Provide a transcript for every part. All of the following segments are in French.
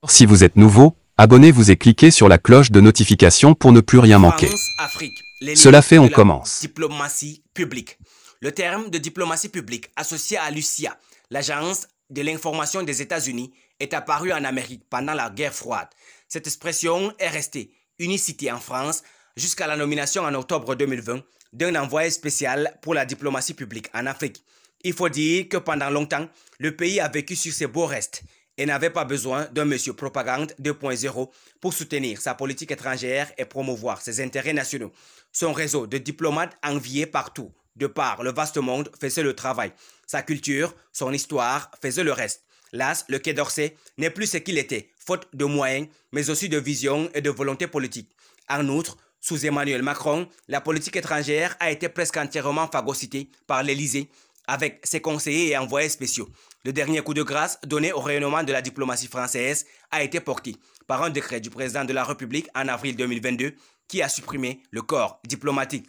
Si vous êtes nouveau, abonnez-vous et cliquez sur la cloche de notification pour ne plus rien manquer. France-Afrique, Cela fait, on commence. Diplomatie publique. Le terme de diplomatie publique associé à l'USIA, l'agence de l'information des États-Unis, est apparu en Amérique pendant la guerre froide. Cette expression est restée unicité en France jusqu'à la nomination en octobre 2020 d'un envoyé spécial pour la diplomatie publique en Afrique. Il faut dire que pendant longtemps, le pays a vécu sur ses beaux restes et n'avait pas besoin d'un monsieur propagande 2.0 pour soutenir sa politique étrangère et promouvoir ses intérêts nationaux. Son réseau de diplomates enviés partout, de par le vaste monde, faisait le travail. Sa culture, son histoire faisait le reste. Las, le Quai d'Orsay n'est plus ce qu'il était, faute de moyens, mais aussi de vision et de volonté politique. En outre, sous Emmanuel Macron, la politique étrangère a été presque entièrement phagocytée par l'Élysée, avec ses conseillers et envoyés spéciaux. Le dernier coup de grâce donné au rayonnement de la diplomatie française a été porté par un décret du président de la République en avril 2022 qui a supprimé le corps diplomatique.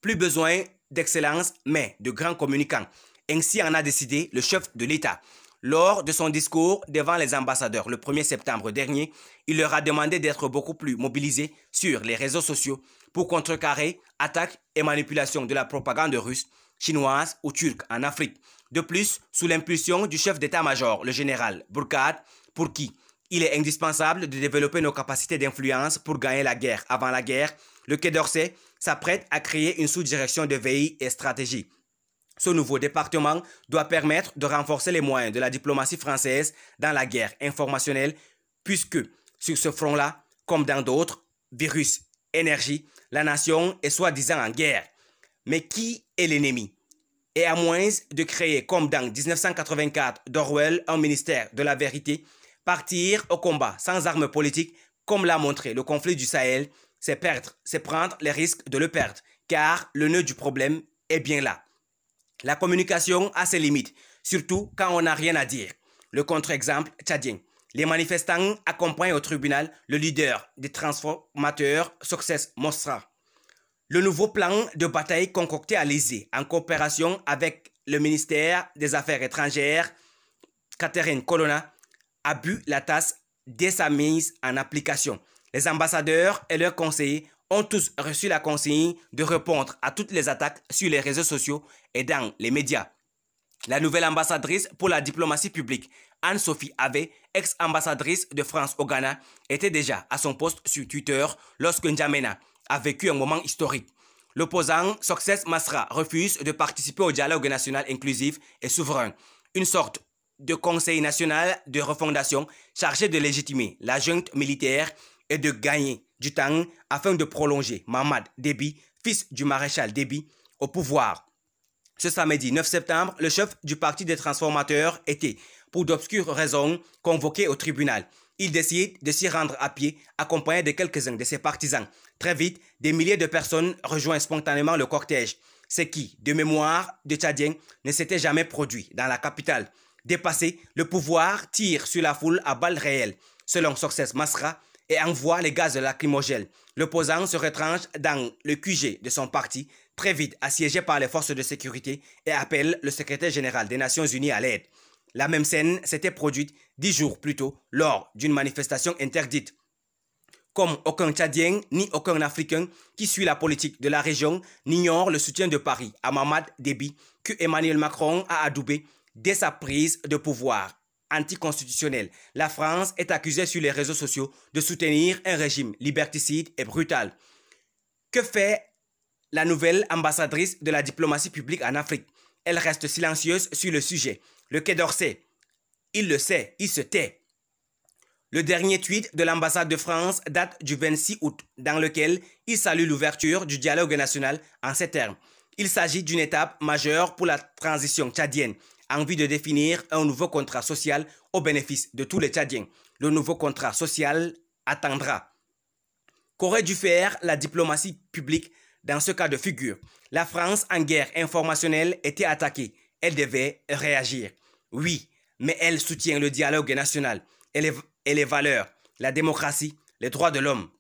Plus besoin d'excellence, mais de grands communicants. Ainsi en a décidé le chef de l'État. Lors de son discours devant les ambassadeurs le 1er septembre dernier, il leur a demandé d'être beaucoup plus mobilisés sur les réseaux sociaux pour contrecarrer attaques et manipulations de la propagande russe, chinoise ou turque en Afrique. De plus, sous l'impulsion du chef d'état-major, le général Burkhardt, pour qui il est indispensable de développer nos capacités d'influence pour gagner la guerre avant la guerre, le Quai d'Orsay s'apprête à créer une sous-direction de veille et stratégie. Ce nouveau département doit permettre de renforcer les moyens de la diplomatie française dans la guerre informationnelle, puisque sur ce front-là, comme dans d'autres, virus, énergie, la nation est soi-disant en guerre. Mais qui est l'ennemi? Et à moins de créer, comme dans 1984 d'Orwell, un ministère de la vérité, partir au combat sans armes politiques, comme l'a montré le conflit du Sahel, c'est perdre, c'est prendre les risques de le perdre, car le nœud du problème est bien là. La communication a ses limites, surtout quand on n'a rien à dire. Le contre-exemple tchadien. Les manifestants accompagnent au tribunal le leader des transformateurs, Success Mostra. Le nouveau plan de bataille concocté à l'Élysée en coopération avec le ministère des Affaires étrangères, Catherine Colonna, a bu la tasse dès sa mise en application. Les ambassadeurs et leurs conseillers ont tous reçu la consigne de répondre à toutes les attaques sur les réseaux sociaux et dans les médias. La nouvelle ambassadrice pour la diplomatie publique, Anne-Sophie Avé, ex-ambassadrice de France au Ghana, était déjà à son poste sur Twitter lorsque N'Djamena a vécu un moment historique. L'opposant Success Masra refuse de participer au dialogue national inclusif et souverain, une sorte de conseil national de refondation chargé de légitimer la junte militaire et de gagner du temps afin de prolonger Mamad Déby, fils du maréchal Déby, au pouvoir. Ce samedi 9 septembre, le chef du parti des transformateurs était, pour d'obscures raisons, convoqué au tribunal. Il décide de s'y rendre à pied, accompagné de quelques-uns de ses partisans. Très vite, des milliers de personnes rejoignent spontanément le cortège, ce qui, de mémoire de Tchadiens, ne s'était jamais produit dans la capitale. Dépassé, le pouvoir tire sur la foule à balles réelles, selon Success Masra, et envoie les gaz lacrymogènes. L'opposant se retranche dans le QG de son parti, très vite assiégé par les forces de sécurité, et appelle le secrétaire général des Nations Unies à l'aide. La même scène s'était produite 10 jours plus tôt lors d'une manifestation interdite. Comme aucun Tchadien ni aucun Africain qui suit la politique de la région n'ignore le soutien de Paris à Mamad Déby que Emmanuel Macron a adoubé dès sa prise de pouvoir anticonstitutionnel. La France est accusée sur les réseaux sociaux de soutenir un régime liberticide et brutal. Que fait la nouvelle ambassadrice de la diplomatie publique en Afrique? Elle reste silencieuse sur le sujet. Le Quai d'Orsay, il le sait, il se tait. Le dernier tweet de l'ambassade de France date du 26 août, dans lequel il salue l'ouverture du dialogue national en ces termes. Il s'agit d'une étape majeure pour la transition tchadienne, en vue de définir un nouveau contrat social au bénéfice de tous les Tchadiens. Le nouveau contrat social attendra. Qu'aurait dû faire la diplomatie publique dans ce cas de figure? La France en guerre informationnelle était attaquée. Elle devait réagir. Oui, mais elle soutient le dialogue national et les valeurs, la démocratie, les droits de l'homme,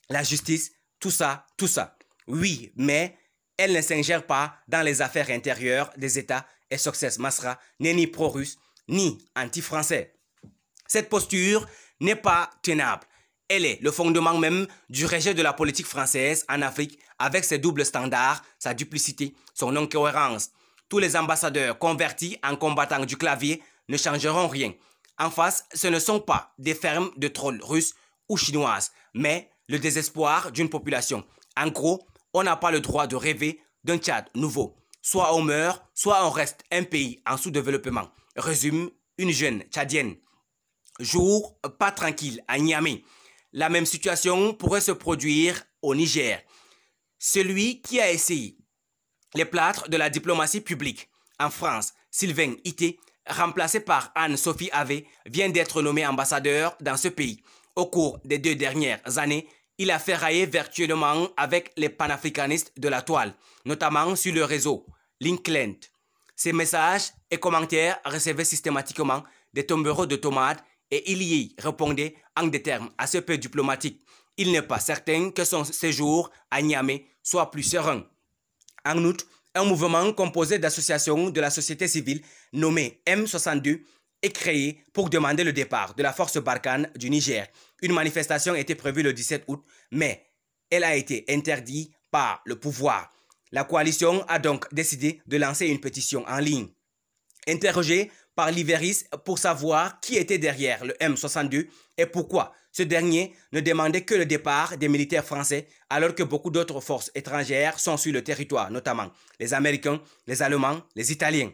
la justice, tout ça, tout ça. Oui, mais elle ne s'ingère pas dans les affaires intérieures des États et Success Masra n'est ni pro-russe ni anti-français. Cette posture n'est pas tenable. Elle est le fondement même du rejet de la politique française en Afrique avec ses doubles standards, sa duplicité, son incohérence. Tous les ambassadeurs convertis en combattants du clavier ne changeront rien. En face, ce ne sont pas des fermes de trolls russes ou chinoises, mais le désespoir d'une population. En gros, on n'a pas le droit de rêver d'un Tchad nouveau. Soit on meurt, soit on reste un pays en sous-développement, résume une jeune Tchadienne. Jour pas tranquille à Niamey. La même situation pourrait se produire au Niger. Celui qui a essayé les plâtres de la diplomatie publique en France, Sylvain Ité, remplacé par Anne-Sophie Havé, vient d'être nommé ambassadeur dans ce pays. Au cours des 2 dernières années, il a ferraillé virtuellement avec les panafricanistes de la toile, notamment sur le réseau LinkedIn. Ses messages et commentaires recevaient systématiquement des tombereaux de tomates et il y répondait en des termes assez peu diplomatiques. Il n'est pas certain que son séjour à Niamey soit plus serein. En outre, un mouvement composé d'associations de la société civile nommé M62 est créé pour demander le départ de la force Barkhane du Niger. Une manifestation était prévue le 17 août, mais elle a été interdite par le pouvoir. La coalition a donc décidé de lancer une pétition en ligne. Interrogé par Liveris pour savoir qui était derrière le M62 et pourquoi ce dernier ne demandait que le départ des militaires français alors que beaucoup d'autres forces étrangères sont sur le territoire, notamment les Américains, les Allemands, les Italiens.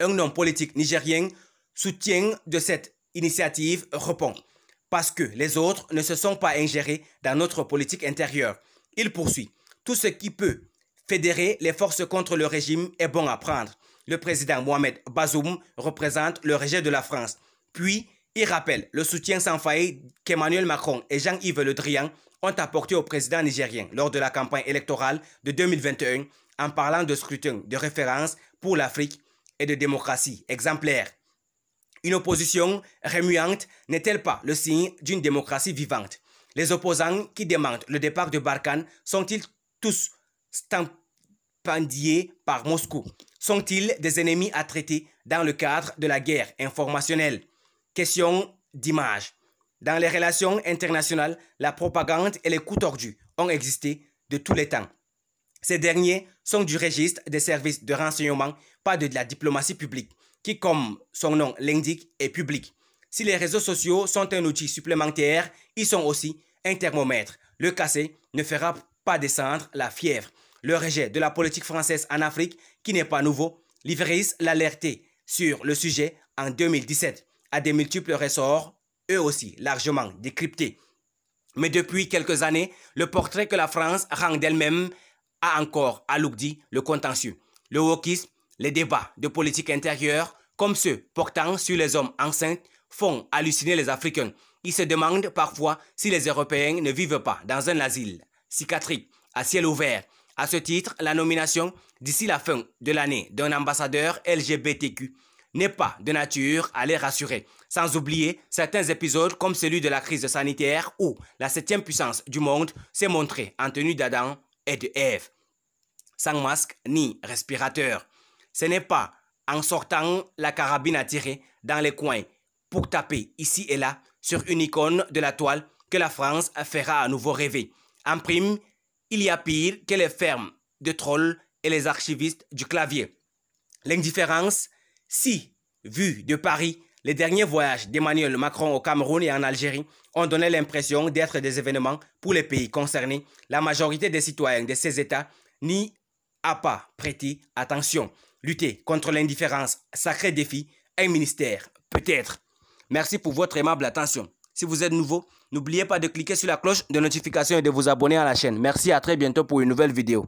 Un homme politique nigérien soutien de cette initiative répond « Parce que les autres ne se sont pas ingérés dans notre politique intérieure. » Il poursuit « Tout ce qui peut fédérer les forces contre le régime est bon à prendre. » Le président Mohamed Bazoum représente le rejet de la France. Puis, il rappelle le soutien sans faille qu'Emmanuel Macron et Jean-Yves Le Drian ont apporté au président nigérien lors de la campagne électorale de 2021 en parlant de scrutin de référence pour l'Afrique et de démocratie exemplaire. Une opposition remuante n'est-elle pas le signe d'une démocratie vivante? Les opposants qui demandent le départ de Barkhane sont-ils tous stipendiés par Moscou? Sont-ils des ennemis à traiter dans le cadre de la guerre informationnelle? Question d'image. Dans les relations internationales, la propagande et les coups tordus ont existé de tous les temps. Ces derniers sont du registre des services de renseignement, pas de la diplomatie publique, qui, comme son nom l'indique, est publique. Si les réseaux sociaux sont un outil supplémentaire, ils sont aussi un thermomètre. Le casser ne fera pas descendre la fièvre. Le rejet de la politique française en Afrique, qui n'est pas nouveau, Liveris l'alertait sur le sujet en 2017, à des multiples ressorts, eux aussi largement décryptés. Mais depuis quelques années, le portrait que la France rend d'elle-même a encore alourdi le contentieux. Le wokisme, les débats de politique intérieure, comme ceux portant sur les hommes enceintes, font halluciner les Africains. Ils se demandent parfois si les Européens ne vivent pas dans un asile psychiatrique à ciel ouvert. À ce titre, la nomination d'ici la fin de l'année d'un ambassadeur LGBTQ n'est pas de nature à les rassurer. Sans oublier certains épisodes comme celui de la crise sanitaire où la 7e puissance du monde s'est montrée en tenue d'Adam et de Ève, sans masque ni respirateur. Ce n'est pas en sortant la carabine à tirer dans les coins pour taper ici et là sur une icône de la toile que la France fera à nouveau rêver. En prime, il y a pire que les fermes de trolls et les archivistes du clavier. L'indifférence, si, vue de Paris, les derniers voyages d'Emmanuel Macron au Cameroun et en Algérie ont donné l'impression d'être des événements pour les pays concernés, la majorité des citoyens de ces États n'y a pas prêté attention. Lutter contre l'indifférence, sacré défi, un ministère, peut-être. Merci pour votre aimable attention. Si vous êtes nouveau, n'oubliez pas de cliquer sur la cloche de notification et de vous abonner à la chaîne. Merci, à très bientôt pour une nouvelle vidéo.